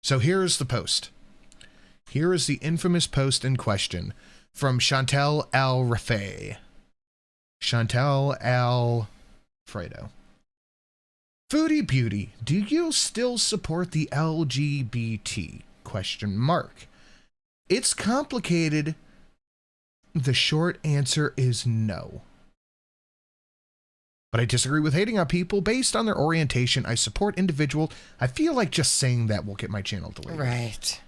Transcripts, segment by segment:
So here's the post. Here is the infamous post in question from Chantel Alfredo. Chantel Alfredo. Foodie Beauty, do you still support the LGBT? ? It's complicated. The short answer is no. But I disagree with hating on people based on their orientation. I support individual. I feel like just saying that will get my channel deleted. Right.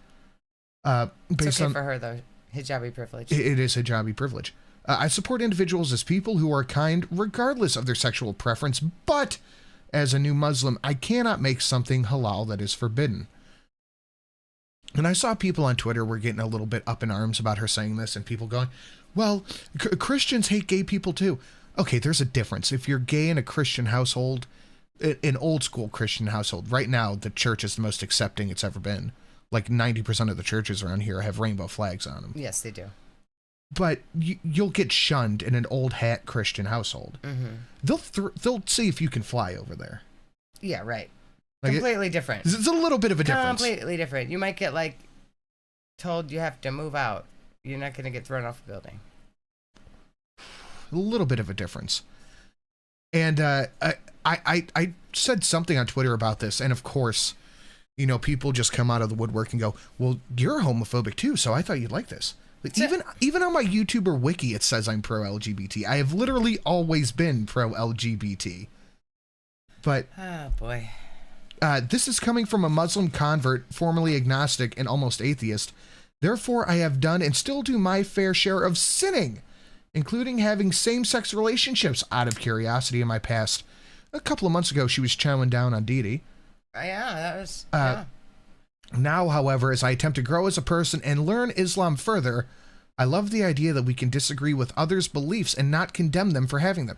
Based it's okay on, for her, though. Hijabi privilege. It is hijabi privilege. I support individuals as people who are kind regardless of their sexual preference, but as a new Muslim, I cannot make something halal that is forbidden. And I saw people on Twitter were getting a little bit up in arms about her saying this, and people going, well, Christians hate gay people too. Okay, there's a difference. If you're gay in a Christian household, an old school Christian household, right now the church is the most accepting it's ever been. Like 90% of the churches around here have rainbow flags on them. Yes, they do. But you'll get shunned in an old hat Christian household. Mm-hmm. They'll see if you can fly over there. Yeah, right. Like completely different. It's a little bit of a difference. Completely different. You might get like told you have to move out. You're not going to get thrown off a building. A little bit of a difference. And I said something on Twitter about this, and of course, you know, people just come out of the woodwork and go, well, you're homophobic too, so I thought you'd like this. Like, even on my YouTuber wiki, it says I'm pro-LGBT. I have literally always been pro-LGBT. But oh boy, this is coming from a Muslim convert, formerly agnostic and almost atheist. Therefore, I have done and still do my fair share of sinning, including having same-sex relationships out of curiosity in my past. A couple of months ago, she was chowing down on Didi. Yeah, that was... yeah. Now, however, as I attempt to grow as a person and learn Islam further, I love the idea that we can disagree with others' beliefs and not condemn them for having them.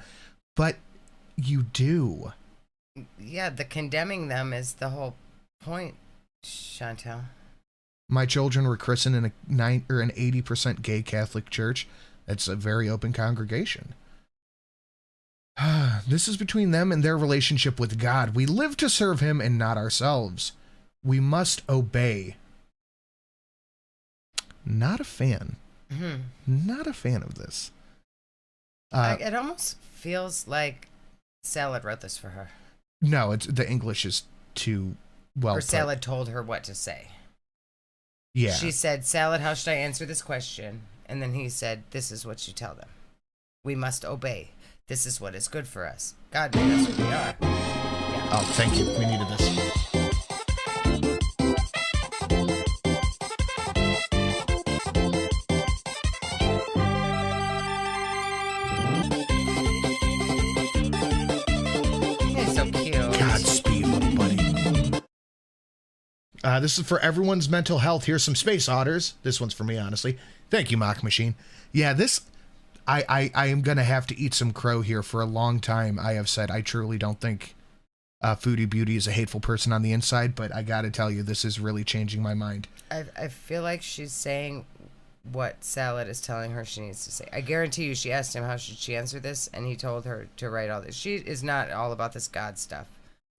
But you do. Yeah, the condemning them is the whole point, Chantel. My children were christened in an 80% gay Catholic church. It's a very open congregation. This is between them and their relationship with God. We live to serve him and not ourselves. We must obey. Not a fan. Mm-hmm. Not a fan of this. It almost feels like Salad wrote this for her. No, the English is too well Or put. Salad told her what to say. Yeah. She said, Salad, how should I answer this question? And then he said, this is what you tell them. We must obey. This is what is good for us. God made us what we are. Yeah. Oh, thank you. We needed this. He's so cute. Godspeed, little buddy. This is for everyone's mental health. Here's some space otters. This one's for me, honestly. Thank you, Mock Machine. Yeah, this... I am going to have to eat some crow here for a long time. I have said I truly don't think Foodie Beauty is a hateful person on the inside, but I got to tell you, this is really changing my mind. I feel like she's saying what Salad is telling her she needs to say. I guarantee you she asked him how should she answer this, and he told her to write all this. She is not all about this God stuff.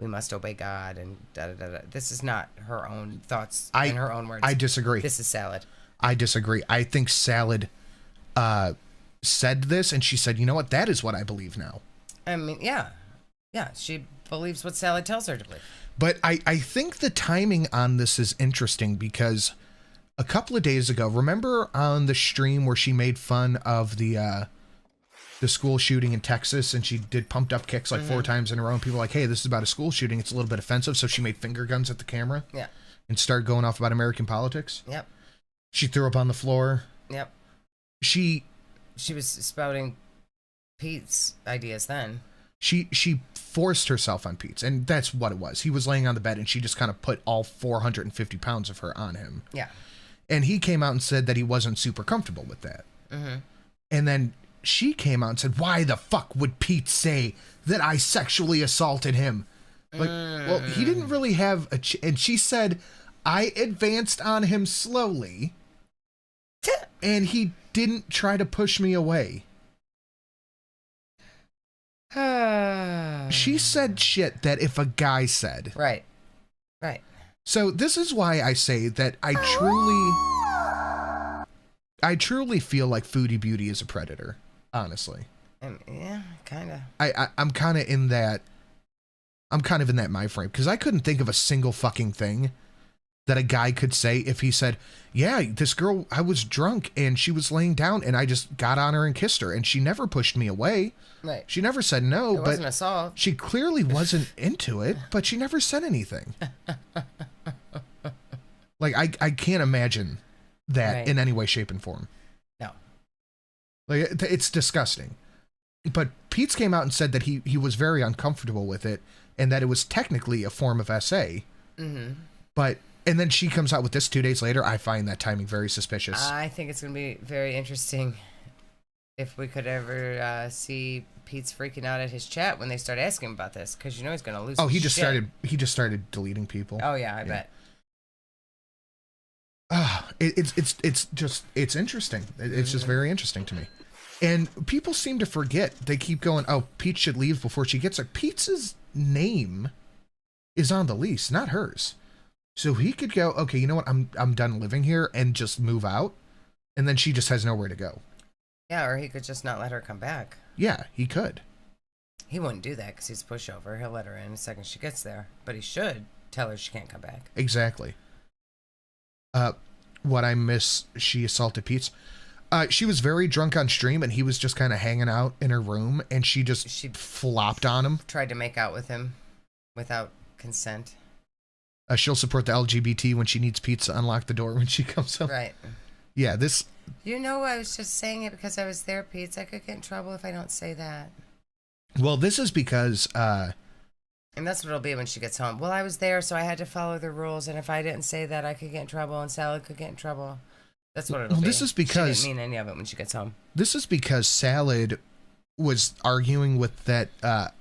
We must obey God and da-da-da-da. This is not her own thoughts and her own words. I disagree. This is Salad. I disagree. I think Salad... said this and she said, you know what, that is what I believe now. I mean, yeah, she believes what Salad tells her to believe. But I think the timing on this is interesting because a couple of days ago, remember on the stream where she made fun of the school shooting in Texas and she did pumped up kicks like 4 times in a row and people were like, hey, this is about a school shooting, it's a little bit offensive, so she made finger guns at the camera and started going off about American politics. She threw up on the floor. She was spouting Peetz ideas then. She forced herself on Peetz, and that's what it was. He was laying on the bed, and she just kind of put all 450 pounds of her on him. Yeah. And he came out and said that he wasn't super comfortable with that. And then she came out and said, why the fuck would Peetz say that I sexually assaulted him? Like, well, he didn't really have a... and she said, I advanced on him slowly, and he didn't try to push me away. She said shit that if a guy said. Right. So this is why I say that I truly feel like Foodie Beauty is a predator, honestly. Yeah, kind of. I'm kind of in that mind frame because I couldn't think of a single fucking thing that a guy could say if he said, yeah, this girl, I was drunk and she was laying down and I just got on her and kissed her and she never pushed me away. Right. She never said no, It wasn't assault. She clearly wasn't into it, but she never said anything. Like, I can't imagine that in any way, shape, and form. No. Like, it's disgusting. But Peetz came out and said that he was very uncomfortable with it and that it was technically a form of SA. Mm-hmm. And then she comes out with this 2 days later. I find that timing very suspicious. I think it's going to be very interesting if we could ever see Peetz freaking out at his chat when they start asking him about this, because you know he's going to lose. Oh, he just started deleting people. Oh yeah, I bet. It's interesting. It's just very interesting to me. And people seem to forget. They keep going, oh, Peetz should leave before she gets there. Peetz's name is on the lease, not hers. So he could go, okay, you know what? I'm done living here and just move out. And then she just has nowhere to go. Yeah, or he could just not let her come back. Yeah, he could. He wouldn't do that because he's a pushover. He'll let her in the second she gets there. But he should tell her she can't come back. Exactly. What I miss, she assaulted Peetz. She was very drunk on stream and he was just kind of hanging out in her room and she flopped on him. Tried to make out with him without consent. She'll support the LGBT when she needs Peetz to unlock the door when she comes home. Right. Yeah, this... You know, I was just saying it because I was there, Peetz. I could get in trouble if I don't say that. Well, this is because... And that's what it'll be when she gets home. Well, I was there, so I had to follow the rules, and if I didn't say that, I could get in trouble, and Salad could get in trouble. That's what it'll be. This is because... She didn't mean any of it when she gets home. This is because Salad was arguing with that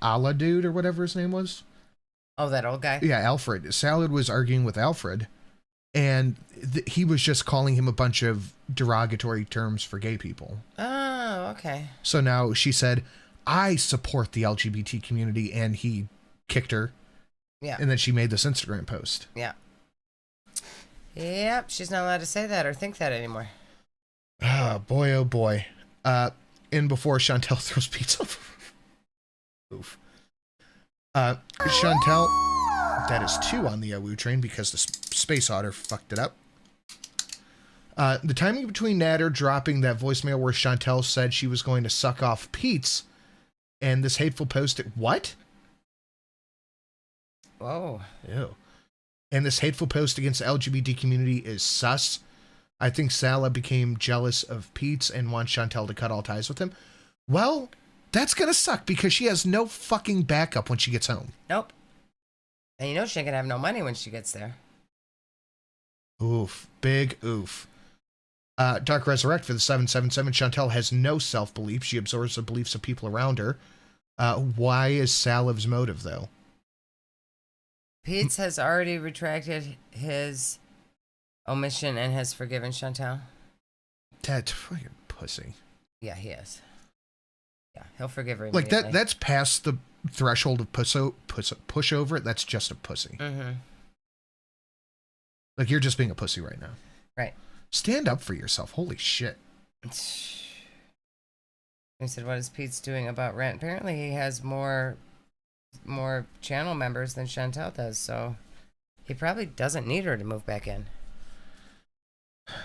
Allah dude, or whatever his name was. Oh, that old guy? Yeah, Alfred. Salad was arguing with Alfred, and he was just calling him a bunch of derogatory terms for gay people. Oh, okay. So now she said, I support the LGBT community, and he kicked her. Yeah. And then she made this Instagram post. Yeah. Yep, she's not allowed to say that or think that anymore. Oh, boy, oh, boy. In before Chantel throws pizza. Oof. Chantel, that is 2 on the Woo train because the Space Otter fucked it up. The timing between Natter dropping that voicemail where Chantel said she was going to suck off Peetz and this hateful post. What? Whoa. Ew. And this hateful post against the LGBT community is sus. I think Salah became jealous of Peetz and wants Chantel to cut all ties with him. Well, that's going to suck because she has no fucking backup when she gets home. Nope. And you know she ain't going to have no money when she gets there. Oof. Big oof. Dark Resurrect for the 777. Chantel has no self-belief. She absorbs the beliefs of people around her. Why is Saliv's motive, though? Peetz has already retracted his omission and has forgiven Chantel. That fucking pussy. Yeah, he is. Yeah, he'll forgive her like immediately. that's past the threshold of pushover. That's just a pussy. Mm-hmm. Like, you're just being a pussy right now. Right. Stand up for yourself. Holy shit. He said, what is Peetz doing about rent? Apparently he has more channel members than Chantel does, so he probably doesn't need her to move back in.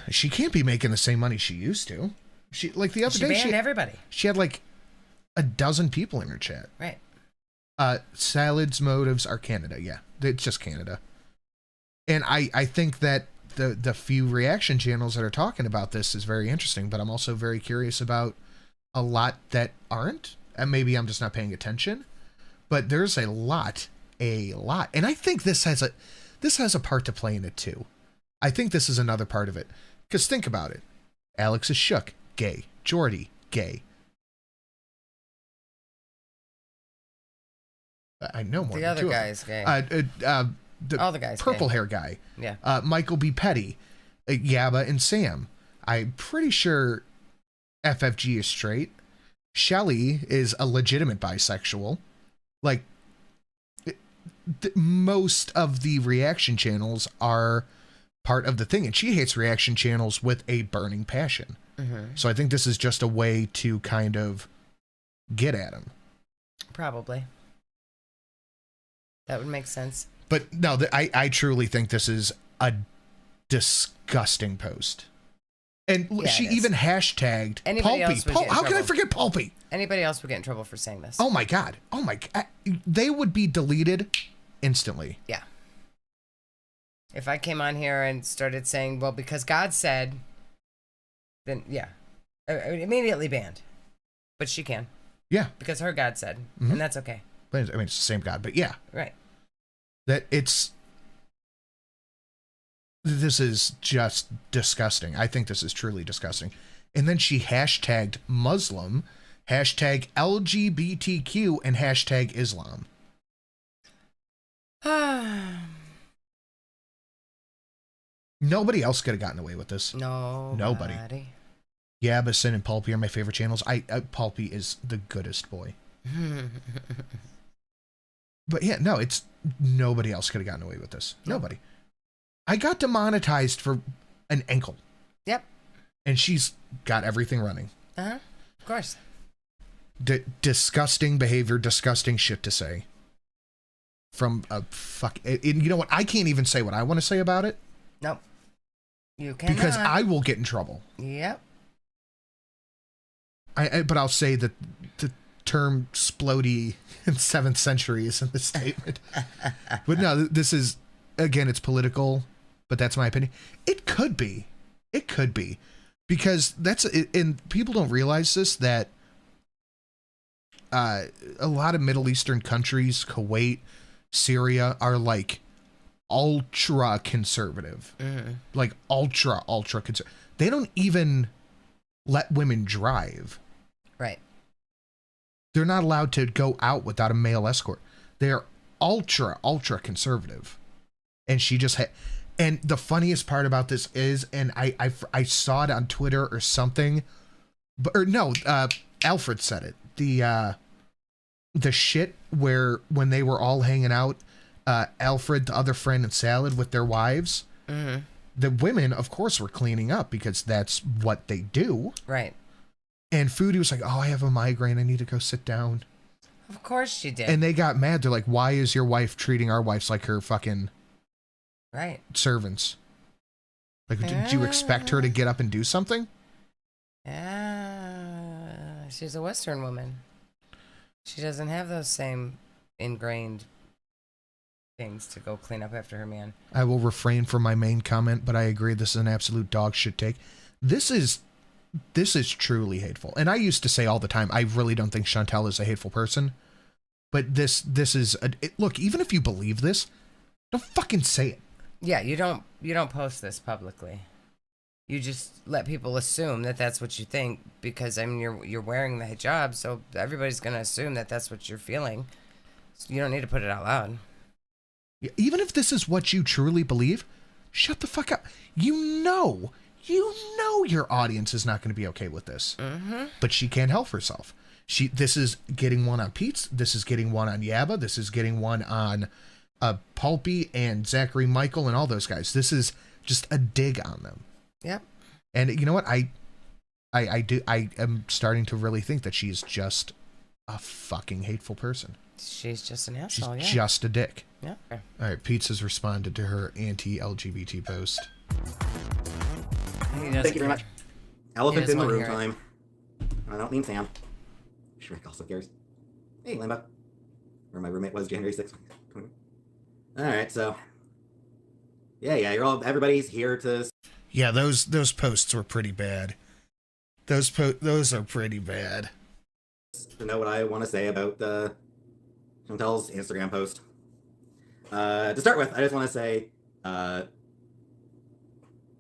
She can't be making the same money she used to. She, like, the other day, banned everybody. She had like a dozen people in her chat. Right. Salad's motives are Canada. Yeah, it's just Canada. And I think that the few reaction channels that are talking about this is very interesting, but I'm also very curious about a lot that aren't. And maybe I'm just not paying attention. But there's a lot. And I think this has a part to play in it too. I think this is another part of it. Because think about it. Alex is shook. Gay. Jordy. Gay. I know more. The than other two of guy them. is gay. All the guys purple gay. hair guy. Yeah. Michael B. Petty. Yabba and Sam. I'm pretty sure FFG is straight. Shelly is a legitimate bisexual. Like, most of the reaction channels are part of the thing, and she hates reaction channels with a burning passion. So I think this is just a way to kind of get at him. Probably. That would make sense. But no, I truly think this is a disgusting post. And she even hashtagged Pulpy. How can I forget Pulpy? Anybody else would get in trouble for saying this. Oh my God. Oh my God. They would be deleted instantly. Yeah. If I came on here and started saying, well, because God said, then yeah. Immediately banned. But she can. Yeah. Because her God said. And that's okay. I mean, it's the same God, but yeah. Right. This is just disgusting. I think this is truly disgusting. And then she hashtagged Muslim, hashtag LGBTQ, and hashtag Islam. Nobody else could have gotten away with this. Nobody. Yabison and Pulpy are my favorite channels. Pulpy is the goodest boy. But yeah, no, it's nobody else could have gotten away with this. Nobody. I got demonetized for an ankle. Yep. And she's got everything running. Of course. Disgusting behavior, disgusting shit to say. From a you know what? I can't even say what I want to say about it. Nope. You cannot. Because I will get in trouble. Yep. But I'll say that the term splody in 7th century is in the statement. But no, this is, again, it's political, but that's my opinion. It could be. Because and people don't realize this, that a lot of Middle Eastern countries, Kuwait, Syria, are like ultra conservative. Like ultra conservative. They don't even let women drive. Right. They're not allowed to go out without a male escort. They're ultra conservative. And she just had, and the funniest part about this is, and I saw it on Twitter or something, Alfred said it. The shit where when they were all hanging out, Alfred, the other friend, and Salad with their wives, the women, of course, were cleaning up because that's what they do. Right. And Foodie was like, oh, I have a migraine. I need to go sit down. Of course she did. And they got mad. They're like, why is your wife treating our wives like her fucking servants? Like, did you expect her to get up and do something? She's a Western woman. She doesn't have those same ingrained things to go clean up after her man. I will refrain from my main comment, but I agree this is an absolute dog shit take. This is truly hateful. And I used to say all the time, I really don't think Chantel is a hateful person. But this is look, even if you believe this, don't fucking say it. Yeah, you don't post this publicly. You just let people assume that that's what you think, because I mean you're wearing the hijab, so everybody's going to assume that that's what you're feeling. So you don't need to put it out loud. Even if this is what you truly believe, shut the fuck up. You know your audience is not going to be okay with this. But she can't help herself. This is getting one on Peetz. This is getting one on Yabba. This is getting one on Pulpy and Zachary Michael and all those guys. This is just a dig on them. Yep. And you know what? I am starting to really think that she's just a fucking hateful person. She's just an asshole. She's just a dick. Yeah. All right. Peetz has responded to her anti-LGBT post. Thank you very much. Elephant in the room time. I don't mean Sam. Shrek also cares. Hey, Limbo. Where my roommate was January 6th. Alright, so. Yeah, everybody's here to. Yeah, those posts were pretty bad. Those are pretty bad. To know what I want to say about Chantel's Instagram post. To start with, I just want to say,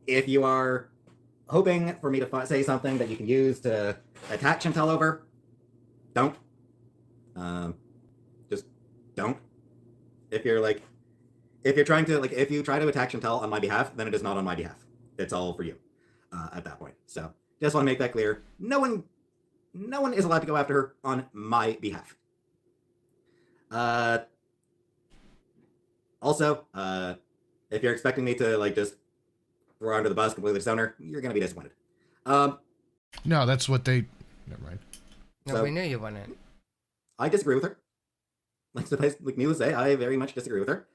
if you are hoping for me to say something that you can use to attack Chantel over, don't. Just don't. If you try to attack Chantel on my behalf, then it is not on my behalf. It's all for you at that point. So just want to make that clear. No one is allowed to go after her on my behalf. Also, if you're expecting me to like just throw her under the bus, completely disown her, you're gonna be disappointed. No, that's what they. Never mind. No, So- we knew you wouldn't. I disagree with her. Like needless to say, I very much disagree with her.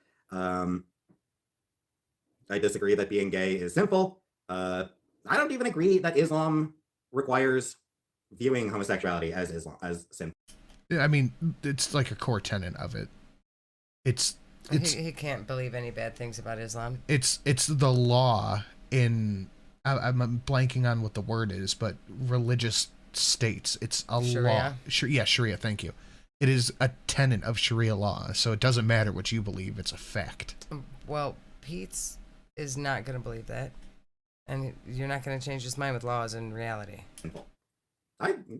I disagree that being gay is sinful. I don't even agree that Islam requires viewing homosexuality as sinful. Yeah, I mean, it's like a core tenet of it. It's He can't believe any bad things about Islam. it's the law in. I'm blanking on what the word is, but religious states. It's a Sharia? law. Yeah, Sharia. Thank you. It is a tenet of Sharia law, so it doesn't matter what you believe. It's a fact. Well, Peetz is not going to believe that. And you're not going to change his mind with laws and reality.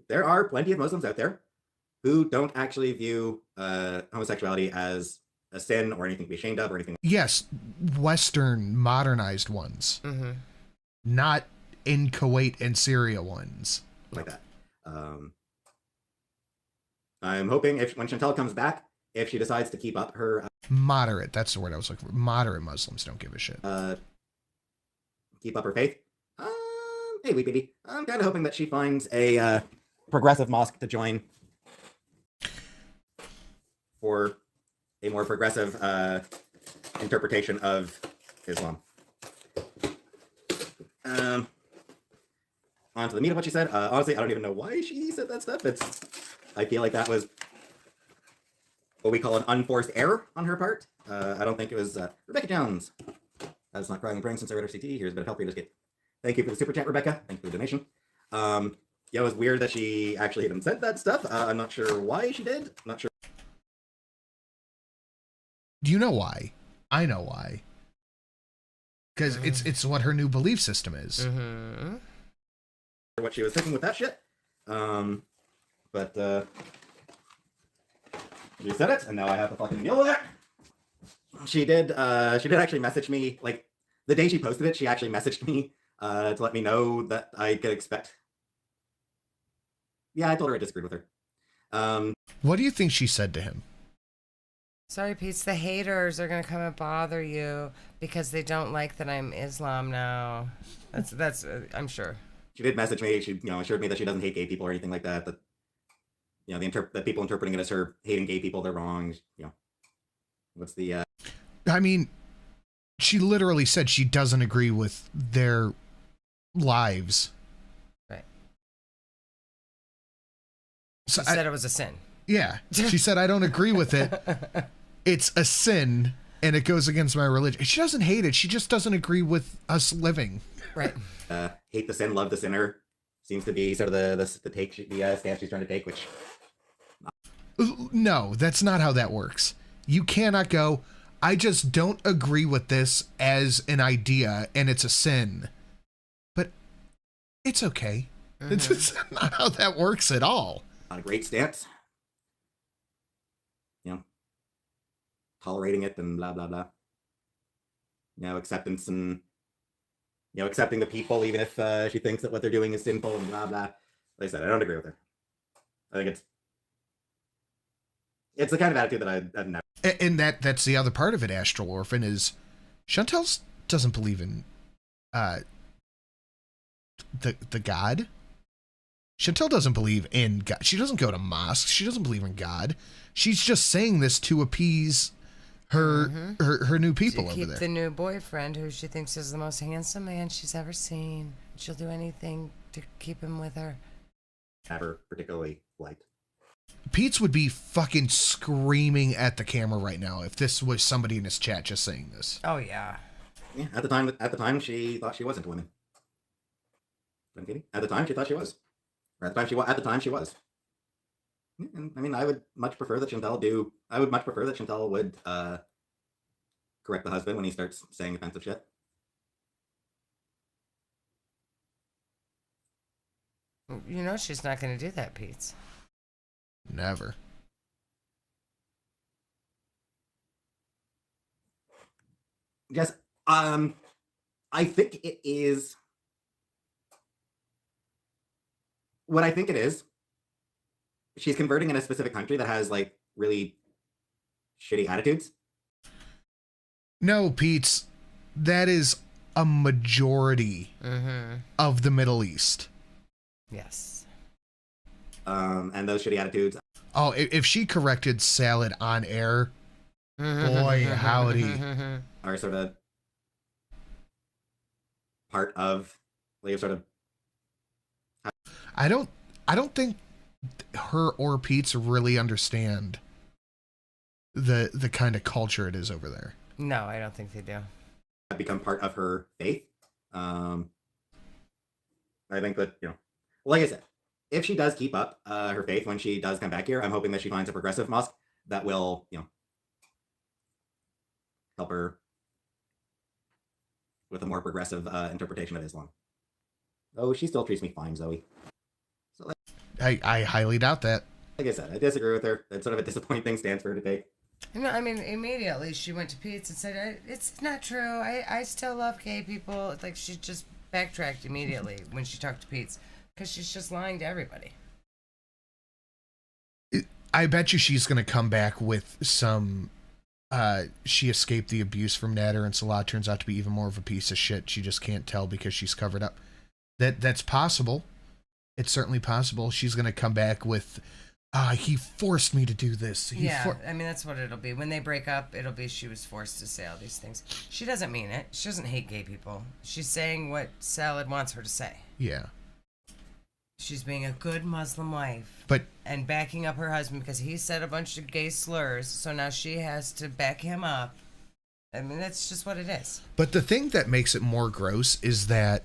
There are plenty of Muslims out there who don't actually view homosexuality as a sin or anything to be ashamed of or anything. Yes, Western modernized ones, not in Kuwait and Syria ones like that. I'm hoping when Chantal comes back, if she decides to keep up her moderate. That's the word I was looking for. Moderate Muslims don't give a shit. Keep up her faith. Hey, wee baby. I'm kind of hoping that she finds a progressive mosque to join for a more progressive interpretation of Islam. On to the meat of what she said. Honestly, I don't even know why she said that stuff. I feel like that was what we call an unforced error on her part. I don't think it was Rebecca Jones. That's not crying and praying since I read her CT. Here's a bit of help for you to escape. Thank you for the super chat, Rebecca. Thank you for the donation. Yeah, it was weird that she actually even said that stuff. I'm not sure why she did. I'm not sure. Do you know why? I know why. Because it's what her new belief system is. What she was thinking with that shit. But she said it, and now I have to fucking deal with it. She did actually message me, like, the day she posted it, she actually messaged me to let me know that I could expect. Yeah, I told her I disagreed with her. What do you think she said to him? Sorry, Peetz, the haters are going to come and bother you because they don't like that I'm Islam now. That's I'm sure. She did message me. She, assured me that she doesn't hate gay people or anything like that. That, that people interpreting it as her hating gay people, they're wrong. What's the? I mean, she literally said she doesn't agree with their lives. Right. So She said it was a sin. Yeah. She said, I don't agree with it. It's a sin, and it goes against my religion. She doesn't hate it. She just doesn't agree with us living. Right. Hate the sin, love the sinner seems to be sort of the stance she's trying to take, which... No, that's not how that works. You cannot go, I just don't agree with this as an idea, and it's a sin. But it's okay. It's not how that works at all. Not a great stance. Tolerating it and blah, blah, blah. Acceptance and, accepting the people, even if she thinks that what they're doing is sinful and blah, blah. Like I said, I don't agree with her. I think it's the kind of attitude that I've never. And that's the other part of it, Astral Orphan, is Chantal doesn't believe in the God. Chantal doesn't believe in God. She doesn't go to mosques. She doesn't believe in God. She's just saying this to appease her new people to over keep there. The new boyfriend, who she thinks is the most handsome man she's ever seen. She'll do anything to keep him with her. Never particularly liked. Peetz would be fucking screaming at the camera right now if this was somebody in his chat just saying this. Oh yeah. Yeah. At the time, she thought she wasn't women. At the time, she thought she was. Or at the time, she was. And I mean, I would much prefer that Chantal would correct the husband when he starts saying offensive shit. She's not going to do that, Peetz. Never. Yes, I think it is. What I think it is, she's converting in a specific country that has like really shitty attitudes. No, Peetz, that is a majority of the Middle East. Yes. And those shitty attitudes Oh, if she corrected Salad on air, boy, howdy. are sort of part of, like, sort of. I don't think her or Peetz really understand the kind of culture it is over there. No, I don't think they do. Become part of her faith. I think that, like I said, if she does keep up her faith when she does come back here, I'm hoping that she finds a progressive mosque that will, help her with a more progressive interpretation of Islam. Oh, she still treats me fine, Zoe. So, I highly doubt that. like I said, I disagree with her. It's sort of a disappointing stance for her to take. No, I mean, immediately she went to Peetz and said, it's not true. I still love gay people. It's like she just backtracked immediately when she talked to Peetz because she's just lying to everybody. I bet you she's going to come back with some, she escaped the abuse from Nader and Salah turns out to be even more of a piece of shit. She just can't tell because she's covered up. That's possible. It's certainly possible. She's going to come back with, he forced me to do this. I mean, that's what it'll be. When they break up, it'll be she was forced to say all these things. She doesn't mean it. She doesn't hate gay people. She's saying what Salad wants her to say. Yeah. She's being a good Muslim wife. But and backing up her husband because he said a bunch of gay slurs, so now she has to back him up. I mean, that's just what it is. But the thing that makes it more gross is that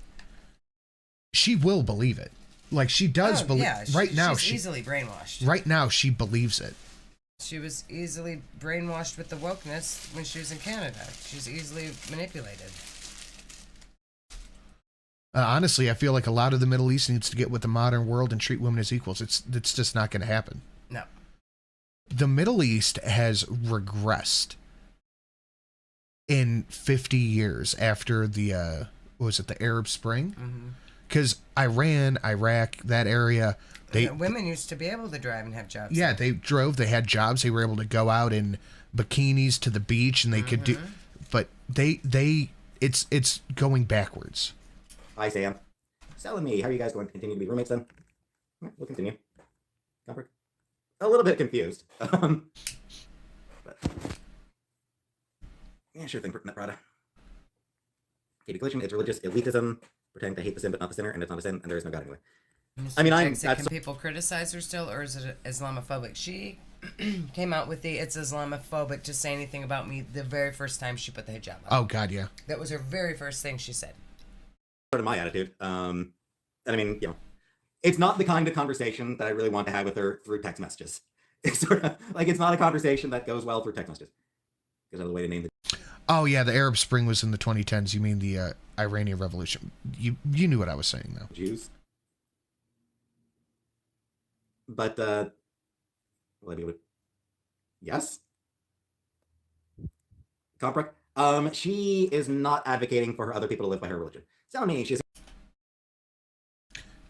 she will believe it. Like, she does believe. Yeah, she's easily brainwashed. Right now, she believes it. She was easily brainwashed with the wokeness when she was in Canada. She's easily manipulated. Honestly, I feel like a lot of the Middle East needs to get with the modern world and treat women as equals. It's just not going to happen. No. The Middle East has regressed in 50 years after the, the Arab Spring? Because Iran, Iraq, that area, women used to be able to drive and have jobs. Yeah, they drove, they had jobs, they were able to go out in bikinis to the beach, and they could do, but it's going backwards. Hi, Sam. Sal and me, how are you guys going to continue to be roommates then? We'll continue. Comfort. A little bit confused. But yeah, sure thing, Prada. Katie Collision, it's religious elitism, pretending to hate the sin but not the sinner, and it's not a sin, and there is no God anyway. I mean, can people criticize her still, or is it Islamophobic? She came out with it's Islamophobic to say anything about me the very first time she put the hijab on. Oh, God, yeah. That was her very first thing she said. Sort of my attitude. And I mean, it's not the kind of conversation that I really want to have with her through text messages. It's sort of like, it's not a conversation that goes well through text messages. Because I have a way to name the... Oh, yeah, the Arab Spring was in the 2010s. You mean the Iranian Revolution. You knew what I was saying, though. Jews. But, yes? Comprek? She is not advocating for other people to live by her religion. Tell me she's...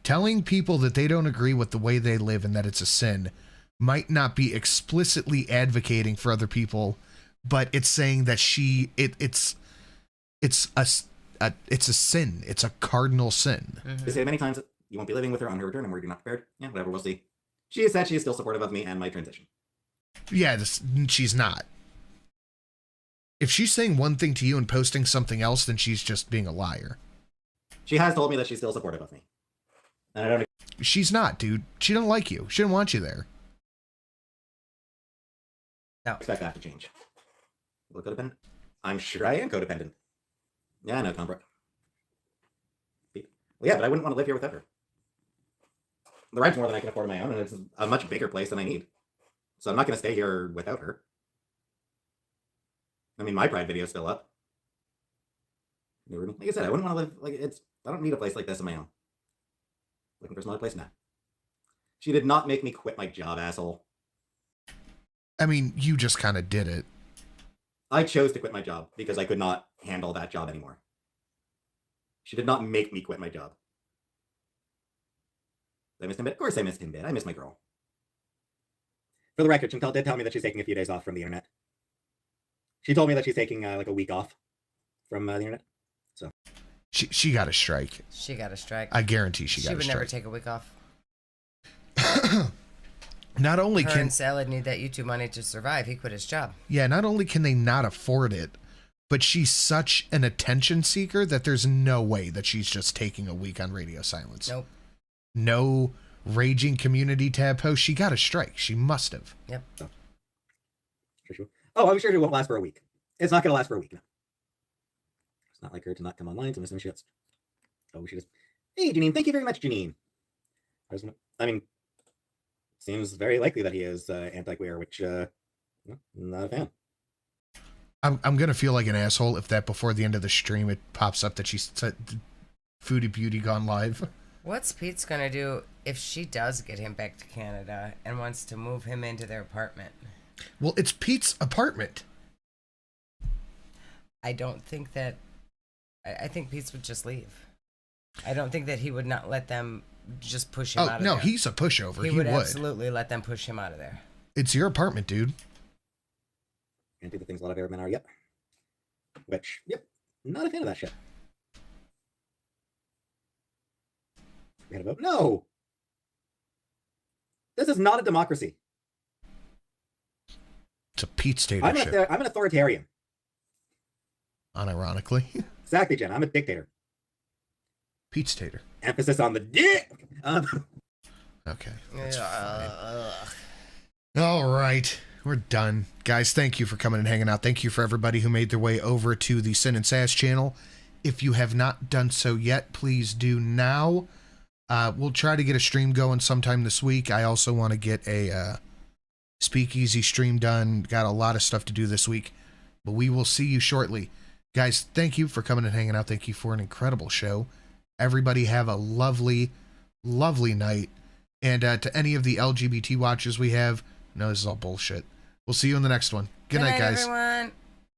Telling people that they don't agree with the way they live and that it's a sin might not be explicitly advocating for other people, but it's saying that it's a sin. It's a cardinal sin. They say many times that you won't be living with her on her return. I'm worried you're not prepared. Yeah, whatever, we'll see. She has said she is still supportive of me and my transition. Yeah, she's not. If she's saying one thing to you and posting something else, then she's just being a liar. She has told me that she's still supportive of me. And I don't... She's not, dude. She don't like you. She don't want you there. No. Expect that to change. Well, codependent? I'm sure I am codependent. Yeah, I know, Tom Brook. Well, yeah, but I wouldn't want to live here without her. The rent's more than I can afford on my own, and it's a much bigger place than I need. So I'm not going to stay here without her. I mean, my Pride video is still up. Like I said, I wouldn't want to live, I don't need a place like this on my own. Looking for some other place now. She did not make me quit my job, asshole. I mean, you just kind of did it. I chose to quit my job because I could not handle that job anymore. She did not make me quit my job. Did I miss him a bit? Of course I missed him a bit. I miss my girl. For the record, Chantal did tell me that she's taking a few days off from the internet. She told me that she's taking like a week off from the internet. So she got a strike. She got a strike. I guarantee she got a strike. She would never take a week off. Not only Her and Salad need that YouTube money to survive. He quit his job. Yeah, not only can they not afford it, but she's such an attention seeker that there's no way that she's just taking a week on radio silence. Nope. No raging community tab post. She got a strike. She must have. Yep. Oh, I'm sure it won't last for a week. It's not going to last for a week. No. It's not like her to not come online to miss any shits. Oh, she just. Hey, Janine. Thank you very much, Janine. I mean, seems very likely that he is anti-queer, which, not a fan. I'm going to feel like an asshole if that before the end of the stream it pops up that she's Foodie Beauty gone live. What's Peetz going to do if she does get him back to Canada and wants to move him into their apartment? Well, it's Pete's apartment. I don't think that... I think Peetz would just leave. I don't think that he would not let them just push him out of there. No, he's a pushover. He would absolutely let them push him out of there. It's your apartment, dude. Can't do the things a lot of Arab men are yet. Which, yep, not a fan of that shit. We had a vote. No! This is not a democracy. It's a Pete's dictatorship. I'm an authoritarian. Unironically. Exactly, Jen. I'm a dictator. Pete's tater. Emphasis on the dick. Okay. All right. We're done. Guys, thank you for coming and hanging out. Thank you for everybody who made their way over to the Sin and Sass channel. If you have not done so yet, please do now. We'll try to get a stream going sometime this week. I also want to get a speakeasy stream done. Got a lot of stuff to do this week, but we will see you shortly. Guys, thank you for coming and hanging out. Thank you for an incredible show. Everybody have a lovely, lovely night. And to any of the LGBT watchers we have, no, this is all bullshit. We'll see you in the next one. Good night, guys. Everyone.